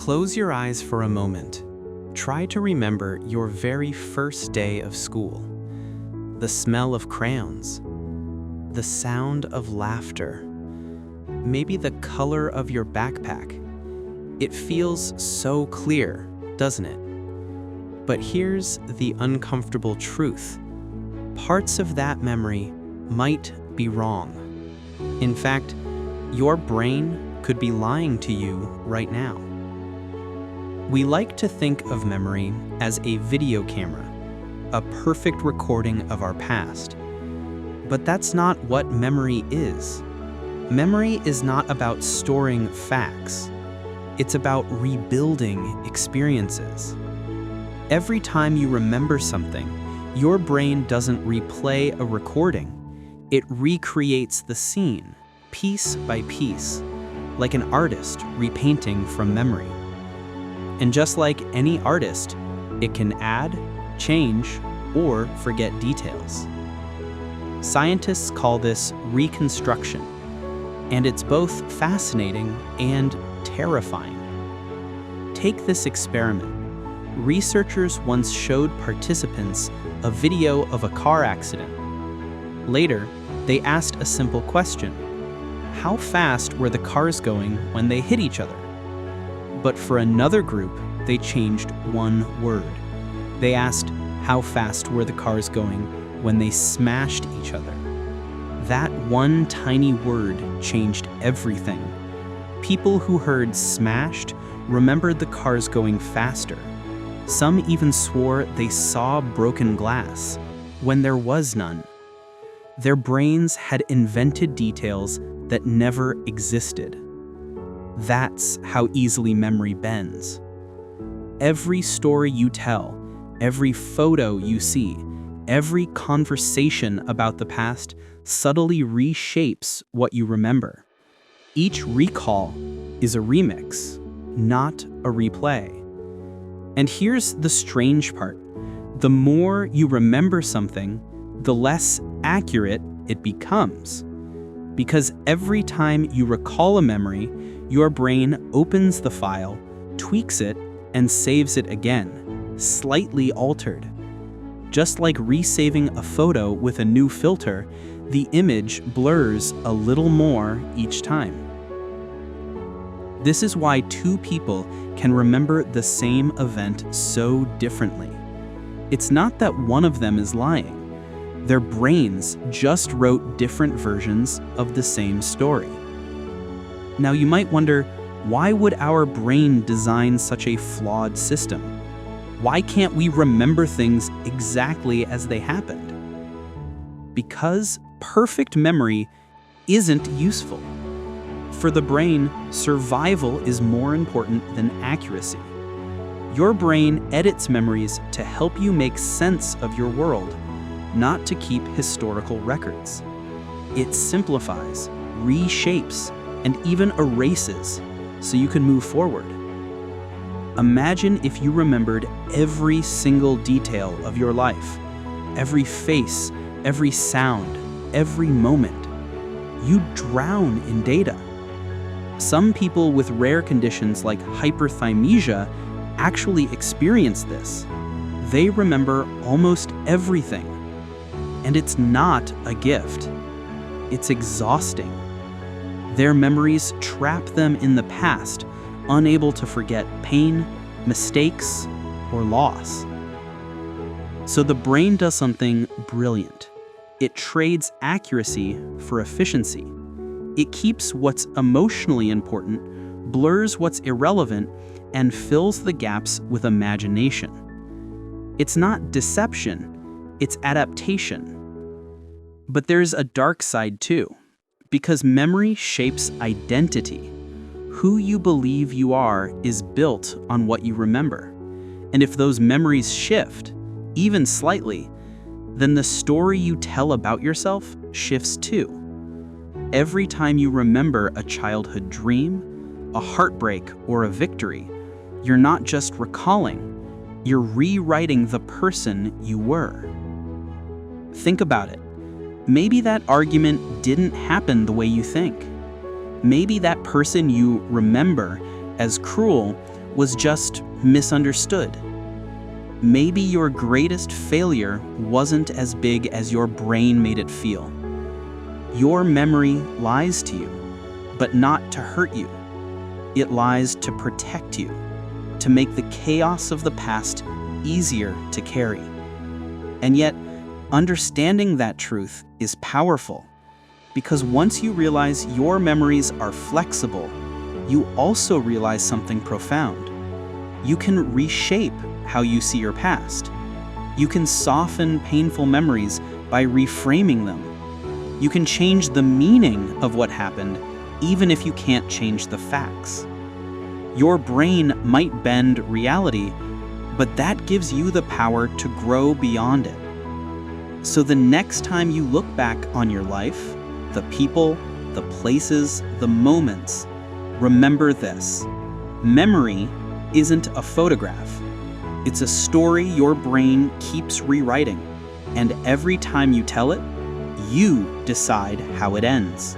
Close your eyes for a moment. Try to remember your very first day of school. The smell of crayons. The sound of laughter. Maybe the color of your backpack. It feels so clear, doesn't it? But here's the uncomfortable truth. Parts of that memory might be wrong. In fact, your brain could be lying to you right now. We like to think of memory as a video camera, a perfect recording of our past. But that's not what memory is. Memory is not about storing facts. It's about rebuilding experiences. Every time you remember something, your brain doesn't replay a recording. It recreates the scene, piece by piece, like an artist repainting from memory. And just like any artist, it can add, change, or forget details. Scientists call this reconstruction, and it's both fascinating and terrifying. Take this experiment. Researchers once showed participants a video of a car accident. Later, they asked a simple question. How fast were the cars going when they hit each other? But for another group, they changed one word. They asked, how fast were the cars going when they smashed each other? That one tiny word changed everything. People who heard smashed remembered the cars going faster. Some even swore they saw broken glass when there was none. Their brains had invented details that never existed. That's how easily memory bends. Every story you tell, every photo you see, every conversation about the past subtly reshapes what you remember. Each recall is a remix, not a replay. And here's the strange part. The more you remember something, the less accurate it becomes. Because every time you recall a memory, your brain opens the file, tweaks it, and saves it again, slightly altered. Just like resaving a photo with a new filter, the image blurs a little more each time. This is why two people can remember the same event so differently. It's not that one of them is lying. Their brains just wrote different versions of the same story. Now you might wonder, why would our brain design such a flawed system? Why can't we remember things exactly as they happened? Because perfect memory isn't useful. For the brain, survival is more important than accuracy. Your brain edits memories to help you make sense of your world, not to keep historical records. It simplifies, reshapes, and even erases so you can move forward. Imagine if you remembered every single detail of your life, every face, every sound, every moment. You'd drown in data. Some people with rare conditions like hyperthymesia actually experience this. They remember almost everything. And it's not a gift. It's exhausting. Their memories trap them in the past, unable to forget pain, mistakes, or loss. So the brain does something brilliant. It trades accuracy for efficiency. It keeps what's emotionally important, blurs what's irrelevant, and fills the gaps with imagination. It's not deception, it's adaptation. But there's a dark side too, because memory shapes identity. Who you believe you are is built on what you remember. And if those memories shift, even slightly, then the story you tell about yourself shifts too. Every time you remember a childhood dream, a heartbreak, or a victory, you're not just recalling, you're rewriting the person you were. Think about it. Maybe that argument didn't happen the way you think. Maybe that person you remember as cruel was just misunderstood. Maybe your greatest failure wasn't as big as your brain made it feel. Your memory lies to you, but not to hurt you. It lies to protect you, to make the chaos of the past easier to carry. And yet, understanding that truth is powerful, because once you realize your memories are flexible, you also realize something profound. You can reshape how you see your past. You can soften painful memories by reframing them. You can change the meaning of what happened, even if you can't change the facts. Your brain might bend reality, but that gives you the power to grow beyond it. So the next time you look back on your life, the people, the places, the moments, remember this: memory isn't a photograph. It's a story your brain keeps rewriting, and every time you tell it, you decide how it ends.